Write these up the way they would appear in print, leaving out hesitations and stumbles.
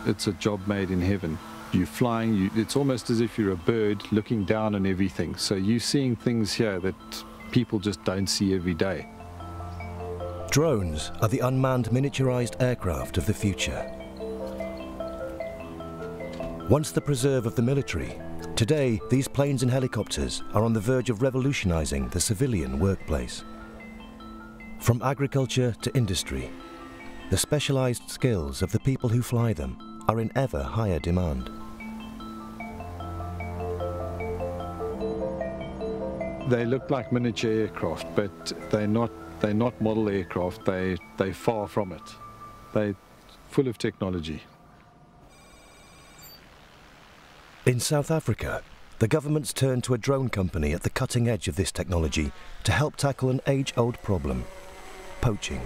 it's a job made in heaven. You're flying, it's almost as if you're a bird looking down on everything. So you're seeing things here that people just don't see every day. Drones are the unmanned miniaturized aircraft of the future. Once the preserve of the military, today these planes and helicopters are on the verge of revolutionizing the civilian workplace. From agriculture to industry, the specialized skills of the people who fly them are in ever higher demand. They look like miniature aircraft, but they're not model aircraft. They're far from it. They're full of technology. In South Africa, the government's turned to a drone company at the cutting edge of this technology to help tackle an age-old problem: poaching.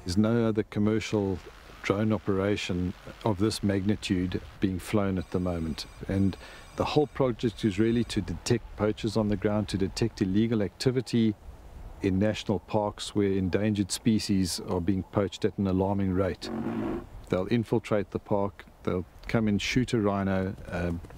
There's no other commercial drone operation of this magnitude being flown at the moment. And the whole project is really to detect poachers on the ground, to detect illegal activity in national parks where endangered species are being poached at an alarming rate. They'll infiltrate the park, they'll come and shoot a rhino,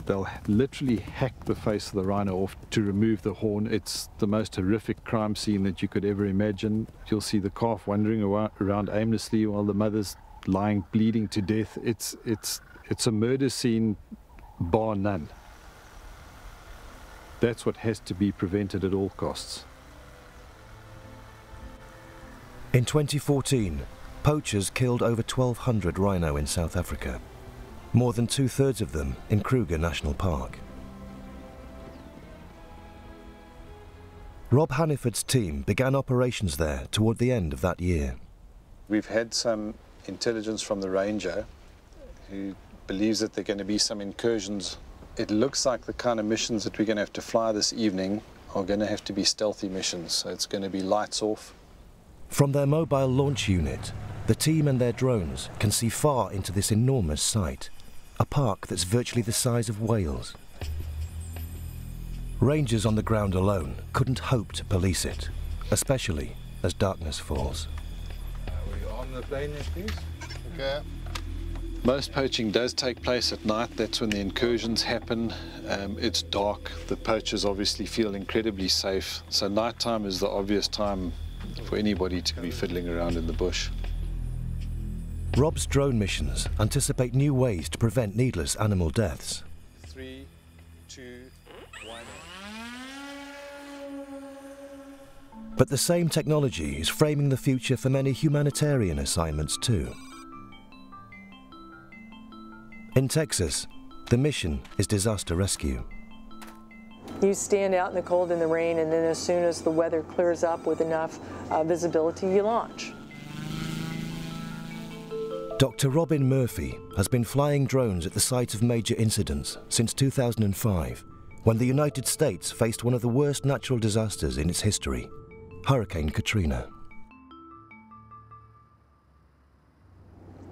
they'll literally hack the face of the rhino off to remove the horn. It's the most horrific crime scene that you could ever imagine. You'll see the calf wandering around aimlessly while the mother's lying bleeding to death. It's a murder scene bar none. That's what has to be prevented at all costs. In 2014, poachers killed over 1,200 rhino in South Africa, more than 2/3 of them in Kruger National Park. Rob Hanniford's team began operations there toward the end of that year. We've had some intelligence from the ranger who believes that there are going to be some incursions. It looks like the kind of missions that we're going to have to fly this evening are going to have to be stealthy missions, so it's going to be lights off. From their mobile launch unit, the team and their drones can see far into this enormous site, a park that's virtually the size of Wales. Rangers on the ground alone couldn't hope to police it, especially as darkness falls. We on the plane, please? Okay. Most poaching does take place at night. That's when the incursions happen. It's dark. The poachers obviously feel incredibly safe. So nighttime is the obvious time for anybody to be fiddling around in the bush. Rob's drone missions anticipate new ways to prevent needless animal deaths. 3, 2, 1. But the same technology is framing the future for many humanitarian assignments too. In Texas, the mission is disaster rescue. You stand out in the cold and the rain, and then as soon as the weather clears up with enough visibility, you launch. Dr. Robin Murphy has been flying drones at the site of major incidents since 2005, when the United States faced one of the worst natural disasters in its history, Hurricane Katrina.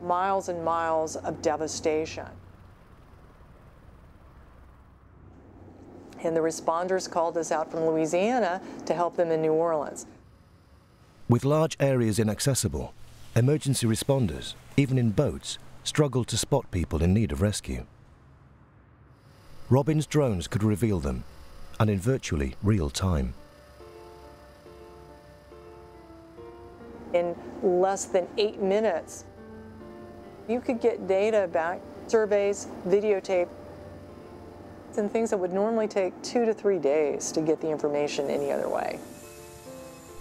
Miles and miles of devastation. And the responders called us out from Louisiana to help them in New Orleans. With large areas inaccessible, emergency responders, even in boats, struggled to spot people in need of rescue. Robin's drones could reveal them, and in virtually real time. In less than 8 minutes, you could get data back, surveys, videotape, and things that would normally take 2 to 3 days to get the information any other way.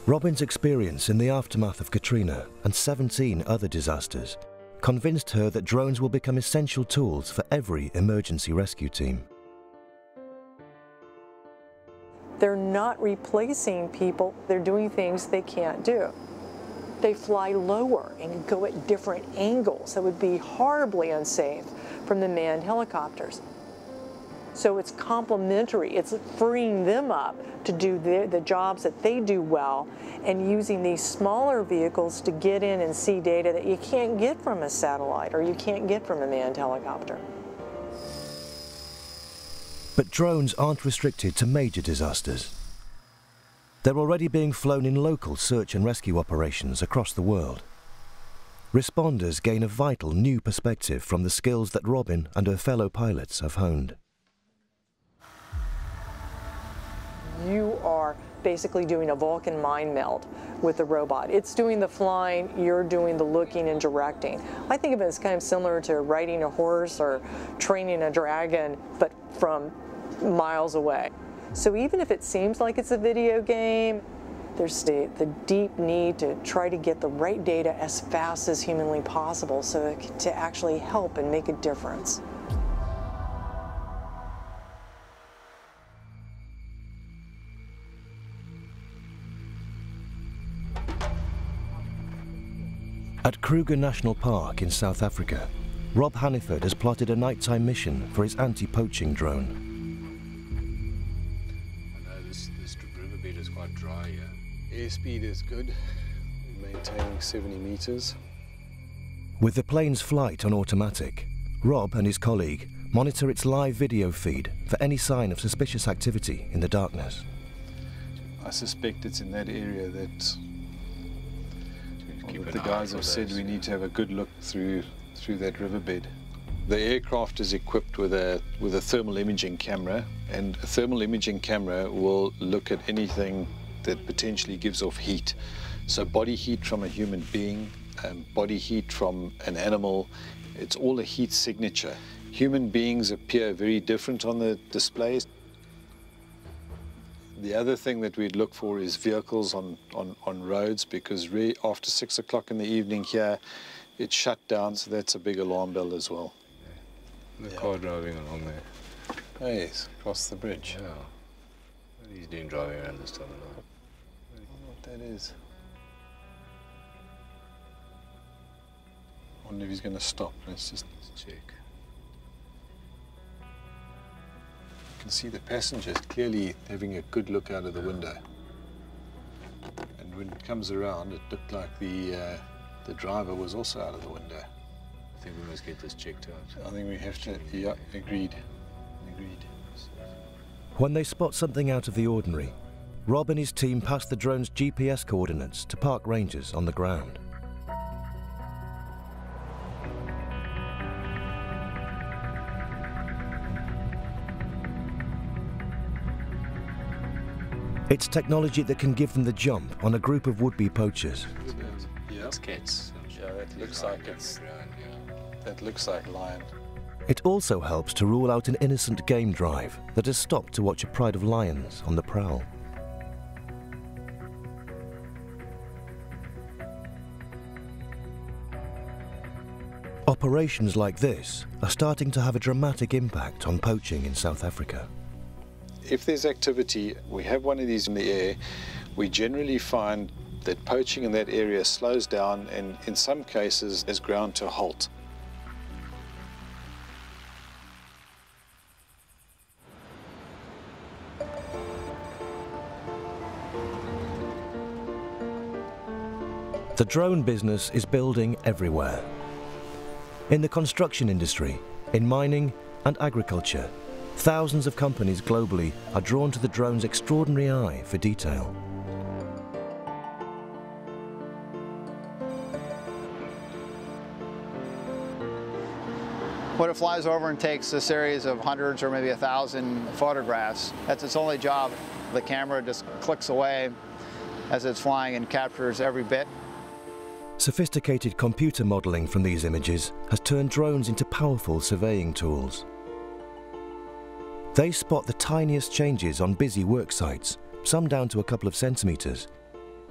Robin's experience in the aftermath of Katrina and 17 other disasters convinced her that drones will become essential tools for every emergency rescue team. They're not replacing people, they're doing things they can't do. They fly lower and go at different angles that would be horribly unsafe from the manned helicopters. So it's complementary. It's freeing them up to do the jobs that they do well, and using these smaller vehicles to get in and see data that you can't get from a satellite or you can't get from a manned helicopter. But drones aren't restricted to major disasters. They're already being flown in local search and rescue operations across the world. responders gain a vital new perspective from the skills that Robin and her fellow pilots have honed. You are basically doing a Vulcan mind meld with the robot. It's doing the flying, you're doing the looking and directing. I think of it as kind of similar to riding a horse or training a dragon, but from miles away. So even if it seems like it's a video game, there's the deep need to try to get the right data as fast as humanly possible so to actually help and make a difference. At Kruger National Park in South Africa, Rob Hanniford has plotted a nighttime mission for his anti-poaching drone. I know this riverbed is quite dry here. Airspeed is good. We're maintaining 70 meters. With the plane's flight on automatic, Rob and his colleague monitor its live video feed for any sign of suspicious activity in the darkness. I suspect it's in that area that the guys have said we need to have a good look through that riverbed. The aircraft is equipped with a thermal imaging camera, and a thermal imaging camera will look at anything that potentially gives off heat. So body heat from a human being, body heat from an animal, it's all a heat signature. Human beings appear very different on the displays. The other thing that we'd look for is vehicles on roads, because after 6 o'clock in the evening here, it's shut down, so that's a big alarm bell as well. The car driving along there. Oh yes, across the bridge. Yeah. What he's doing driving around this time of night. I don't know what that is. I wonder if he's going to stop. Let's check. You can see the passengers clearly having a good look out of the window. And when it comes around, it looked like the driver was also out of the window. I think we must get this checked out. I think we have to, yeah, agreed. When they spot something out of the ordinary, Rob and his team pass the drone's GPS coordinates to park rangers on the ground. It's technology that can give them the jump on a group of would-be poachers. Yeah, It's cats. yeah, that looks like that looks like lion. It also helps to rule out an innocent game drive that has stopped to watch a pride of lions on the prowl. Operations like this are starting to have a dramatic impact on poaching in South Africa. If there's activity, we have one of these in the air, we generally find that poaching in that area slows down and in some cases has ground to a halt. The drone business is building everywhere. In the construction industry, in mining and agriculture, thousands of companies globally are drawn to the drone's extraordinary eye for detail. When it flies over and takes a series of hundreds or maybe 1,000 photographs, that's its only job. The camera just clicks away as it's flying and captures every bit. Sophisticated computer modeling from these images has turned drones into powerful surveying tools. They spot the tiniest changes on busy work sites, some down to a couple of centimeters,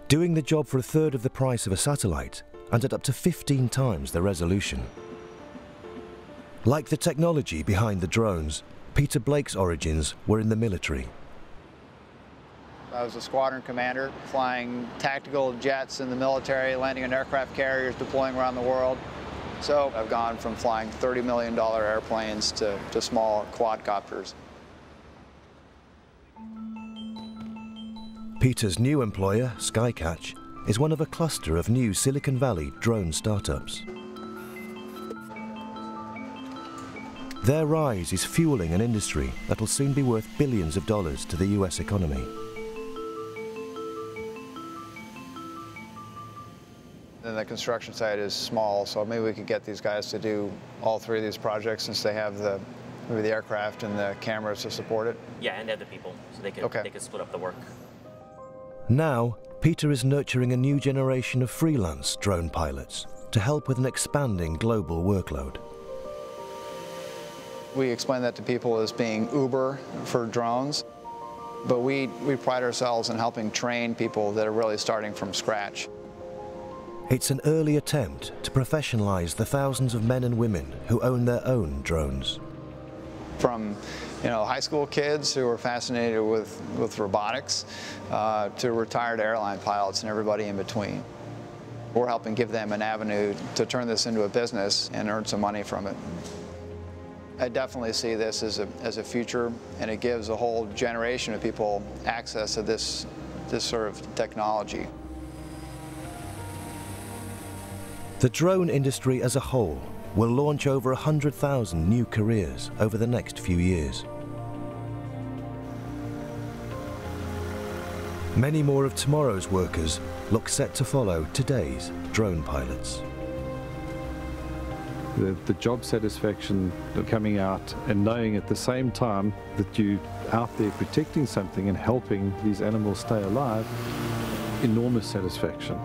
doing the job for a third of the price of a satellite and at up to 15 times the resolution. Like the technology behind the drones, Peter Blake's origins were in the military. I was a squadron commander, flying tactical jets in the military, landing on aircraft carriers, deploying around the world. So I've gone from flying $30 million airplanes to small quadcopters. Peter's new employer, Skycatch, is one of a cluster of new Silicon Valley drone startups. Their rise is fueling an industry that'll soon be worth billions of dollars to the US economy. And the construction site is small, so maybe we could get these guys to do all three of these projects since they have maybe the aircraft and the cameras to support it. Yeah, and other people, so they could split up the work. Now, Peter is nurturing a new generation of freelance drone pilots to help with an expanding global workload. We explain that to people as being Uber for drones, but we pride ourselves in helping train people that are really starting from scratch. It's an early attempt to professionalize the thousands of men and women who own their own drones. From high school kids who are fascinated with robotics to retired airline pilots and everybody in between. We're helping give them an avenue to turn this into a business and earn some money from it. I definitely see this as a future, and it gives a whole generation of people access to this sort of technology. The drone industry as a whole will launch over 100,000 new careers over the next few years. Many more of tomorrow's workers look set to follow today's drone pilots. The job satisfaction of coming out and knowing at the same time that you're out there protecting something and helping these animals stay alive, enormous satisfaction.